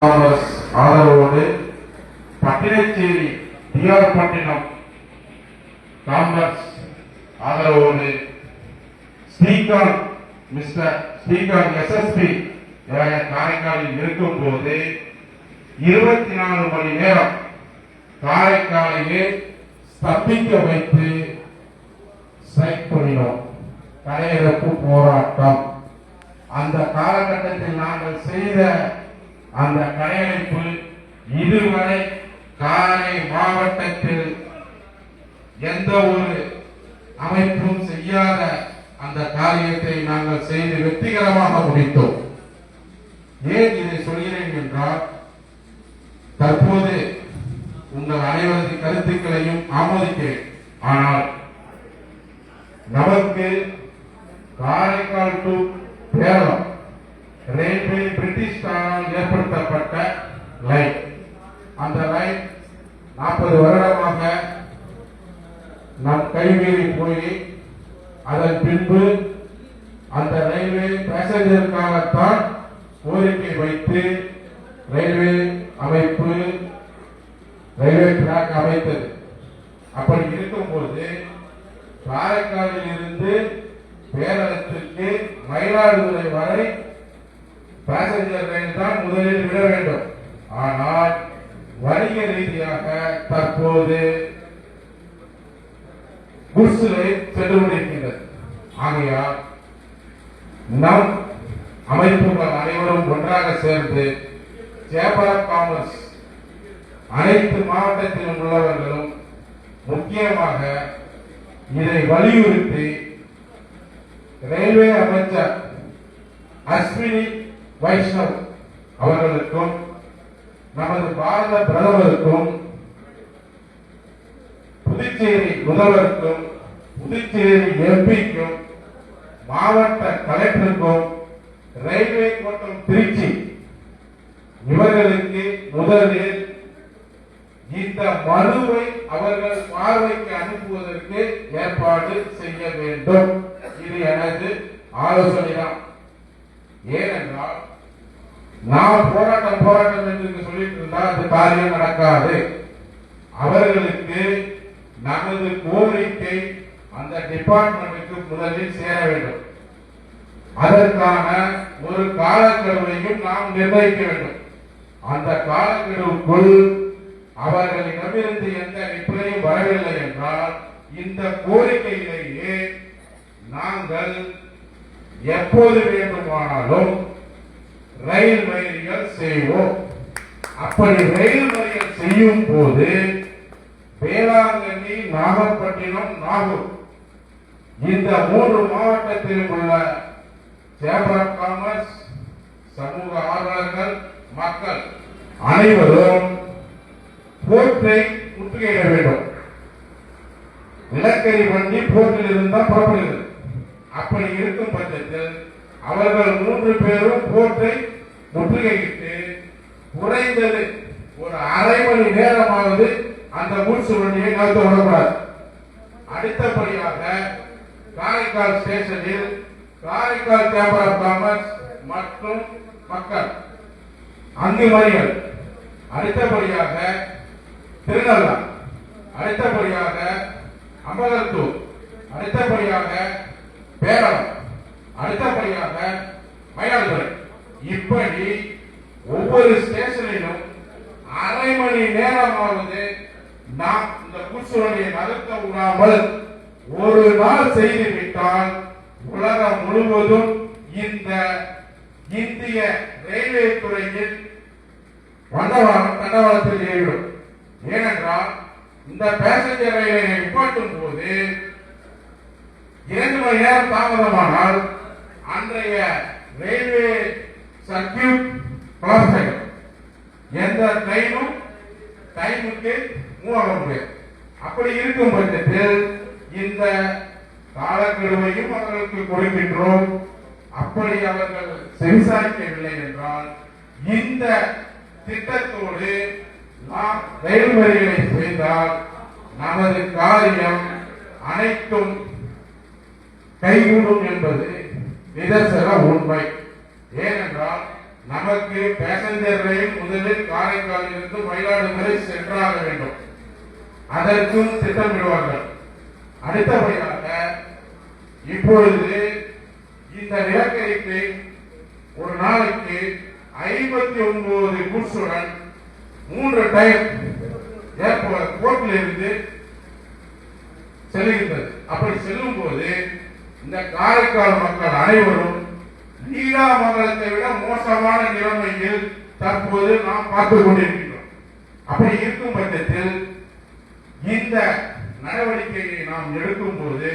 ஆதரவோடு பட்டினச்சேரி டிஆர் பட்டினம் காங்கிரஸ் ஆதரவோடு Srikanth mister Srikanth SSP காரைக்காலில் இருக்கும் போது 24 மணி நேரம் காரைக்காலையே ஸ்தம்பிக்க வைத்து ஸ்ட்ரைக் பண்ணினோம். கடையெடுப்பு போராட்டம். அந்த காலகட்டத்தில் நாங்கள் செய்த அந்த கடையெடுப்பு இதுவரை காரை மாவட்டத்தில் எந்த ஒரு அமைப்பும் செய்யாத அந்த காரியத்தை நாங்கள் செய்து வெற்றிகரமாக முடித்தோம். ஏன் இதை சொல்கிறேன் என்றால், தற்போது உங்கள் அனைவரது கருத்துக்களையும் ஆமோதிக்கிறேன். ஆனால் நமக்கு காரைக்கால் டு கேரளம் ரயில்வே பிரிட்டிஷ்காரால் ஏற்படுத்தப்பட்ட லைன், அந்த லைன் 40 வருடமாக நம் கைமீறி போய் அதன் பின்பு அந்த ரயில்வே பேசஞ்சருக்காகத்தான் கோரிக்கை வைத்து ரயில்வே அமைப்பு ரயில்வே டிராக் அமைத்தது. அப்படி இருக்கும்போது காரைக்காலில் இருந்து பேரளத்திற்கு மயிலாடுதுறை வரை பேசஞ்சர் ரயில் தான் முதலில் விட வேண்டும். ஆனால் வணிக ரீதியாக தற்போது குட்ஸ் ரயில் சென்று கொண்டிருக்கின்றது. ஆகையால் நம் அமைப்புகள் அனைவரும் ஒன்றாக சேர்ந்து சேம்பர் ஆஃப் காமர்ஸ் அனைத்து மாவட்டத்திலும் உள்ளவர்களும் முக்கியமாக இதை வலியுறுத்தி ரயில்வே அமைச்சர் அஸ்வினி வைஷ்ணவ் அவர்களுக்கும் நமது பாரத பிரதமருக்கும் புதுச்சேரி முதல்வருக்கும் புதுச்சேரி எம்பிக்கும் மாவட்ட கலெக்டருக்கும் ரயில்வே கோட்டம் திருச்சி இவர்களுக்கு முதலில் இந்த மனுவை அவர்கள் பார்வைக்கு அனுப்புவதற்கு ஏற்பாடு செய்ய வேண்டும். இது எனது ஆலோசனை தான். ஏனென்றால் நாம் போராட்டம் என்று சொல்லிட்டு இருந்தால் அந்த காரியம் நடக்காது. அவர்களுக்கு நமது கோரிக்கை அந்த டிபார்ட்மெண்ட்டுக்கு முதலில் சேர வேண்டும். அதற்கான ஒரு காலக்கெடுவையும் நாம் நிர்ணயிக்க வேண்டும். அந்த காலக்கெடுவுக்குள் அவர்களிடமிருந்து எந்த ரிப்ளையும் வரவில்லை என்றால் இந்த கோரிக்கையிலேயே நாங்கள் எப்போது வேண்டுமானாலும் ரயில் மறியல் செய்வோம். அப்படி ரயில் மறியல் செய்யும் போது வேளாங்கண்ணி, நாகப்பட்டினம், நாகூர் இந்த 3 மாவட்டத்தில் உள்ள சேம்பர் ஆஃப் காமர்ஸ், சமூக ஆர்வலர்கள், மக்கள் அனைவரும் போர்ட்டை முற்றுகையிட வேண்டும். நிலக்கரி வண்டி போர்ட்டில் இருந்தால் புறப்படுகிறது. அப்படி இருக்கும் பட்சத்தில் அவர்கள் 3 பேரும் போர்ட்டை முற்றுகையிட்டு குறைந்தது ஒரு அரை மணி நேரமாவது அந்த குட்ஸ் வண்டியை நகர்த்த விடக்கூடாது. அடுத்தபடியாக காரைக்கால் ஸ்டேஷனில் காரைக்கால் சேம்பர் ஆஃப் காமர்ஸ் மற்றும் மக்கள் அங்கு மறியல், அடுத்தபடியாக திருநள்ளா, அடுத்தபடியாக அம்பலத்தூர், அடுத்தபடியாக பேரளம், அடுத்தபடியாக மயிலாடுதுறை. இப்படி ஒவ்வொரு ஸ்டேஷனிலும் அரை மணி நேரமாவது நாம் இந்த குட்ஸ் வண்டியை நகர்த்த விடாமல் ஒரு நாள் செய்துவிட்டால் உலகம் முழுவதும் இந்த இந்திய ரயில்வே துறையில் தண்டவாளத்தில் ஏறிவிடும். ஏனென்றால் இந்த பேசஞ்சர் ரயிலை நிப்பாட்டும் போது 2 மணி நேரம் தாமதமானால் அன்றைய ரயில்வே சர்க்கியூட் கிளாஸ் ஆகும். எந்த ட்ரெயினும் டைமுக்கு மூவ் ஆக முடியாது. அப்படி இருக்கும் பட்சத்தில் இந்த காலக்கெடுவையும் அவர்களுக்கு கொடுக்கின்றோம். அப்படி அவர்கள் செவிசாய்க்கவில்லை என்றால் இந்த திட்டத்தோடு நாம் ரயில் மறியலை செய்தால் நமது காரியம் அனைத்தும் கைகூடும் என்பது நிதர்சன உண்மை. ஏனென்றால் நமக்கு பேசஞ்சர் ரயில் முதலில் காரைக்காலில் இருந்து மயிலாடுதுறை சென்றாக வேண்டும். அதற்கும் திட்டமிடுவார்கள். அடுத்தபடியாக இப்பொழுது இந்த நிலக்கரிக்கு ஒரு நாளைக்கு 59 குட்ஸுடன் 3 டயர் ஏர்போர்ட் போர்ட்டில் இருந்து செல்கின்றது. அப்படி செல்லும் போது இந்த காரைக்கால் மக்கள் அனைவரும் நீடாமங்கலத்தை விட மோசமான நிலைமையில் தற்போது நாம் பார்த்துக் கொண்டிருக்கிறோம். அப்படி இருக்கும் பட்சத்தில் இந்த நடவடிக்கையை நாம் எடுக்கும் போது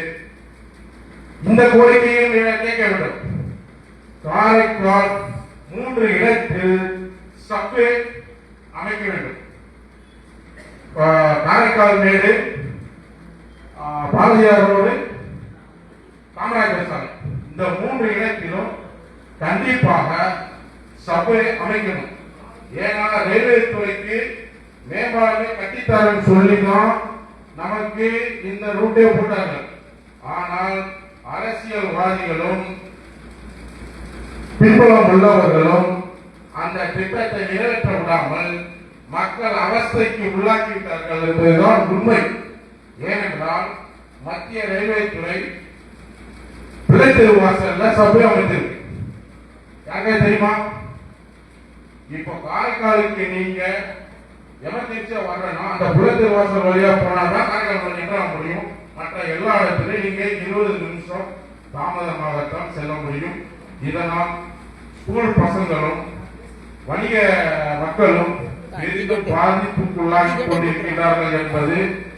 இந்த கோரிக்கையும் கேட்க வேண்டும். காரைக்கால் 3 இடத்தில் சப்வே அமைக்க வேண்டும். காரைக்கால் மேடு, பாரதியார் ரோடு, காமராஜர் சாலை, இந்த 3 இடத்திலும் கண்டிப்பாக சப்வே அமைக்கணும். ஏன்னா ரயில்வே துறைக்கு மேம்பாடு கட்டித்தரன்னு சொல்லிதான் நமக்கு இந்த ரூட்டே போட்டாங்க. ஆனால் அரசியல்வாதிகளும் பின்புலம் உள்ளவர்களும் அந்த திட்டத்தை நிறைவேற்ற விடாமல் மக்கள் அவஸ்தைக்கு உள்ளாக்கிவிட்டார்கள் என்பதுதான் உண்மை. ஏனென்றால் மத்திய ரயில்வே துறை பிள்ளைத்தெரு வாசல்ல சபை அமைத்திருக்கு. யாருக்கே தெரியுமா? இப்ப காரைக்காலுக்கு நீங்க எமர்ஜென்சியா வரணும்னா அந்த பிள்ளைத்தெரு வாசல் வழியா போனாதான் காரைக்கால் என்ற முடியும். மற்ற எல்லா இடத்திலும் நீங்க 20 நிமிஷம் தாமதமாகத்தான் செல்ல முடியும். இதனால் ஸ்கூல் பசங்களும் வணிக மக்களும் பெரிதும் பாதிப்புக்குள்ளாகி கொண்டிருக்கிறார்கள் என்பது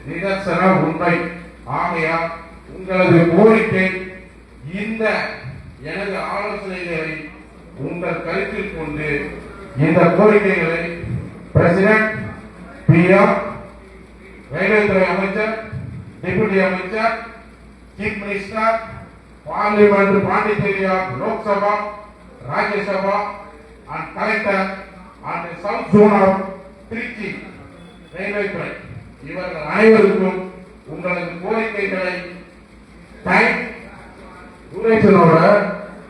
நிதர்சன உண்மை. ஆகையால் உங்களது கோரிக்கை, இந்த எனது ஆலோசனைகளை உங்கள் கருத்தில் கொண்டு இந்த கோரிக்கைகளை பிரசிடென்ட், பிஎம், ரயில்வே துறை அமைச்சர், டெபுட்டி அமைச்சர், சீஃப் மினிஸ்டர், பார்லிமெண்ட், பாண்டிச்சேரியா, Lok Sabha, Rajya Sabha and collector and south zone of Trichy railway துறை இவர்கள் அனைவருக்கும் உங்களது கோரிக்கைகளை டைம் டூரேஷனோட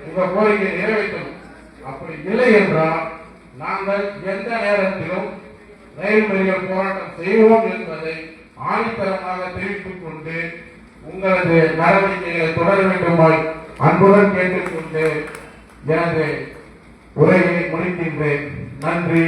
உங்க கோரிக்கை நிறைவேற்றணும். அப்படி இல்லை என்றால் நாங்கள் எந்த நேரத்திலும் ரயில் மறியல் போராட்டம் செய்வோம் என்பதை ஆணித்தரமாக தெரிவித்துக் கொண்டு உங்களது நடவடிக்கைகளை தொடர வேண்டுமாய் அன்புடன் கேட்டுக்கொண்டு எனது உரையை முடிக்கின்றேன். நன்றி.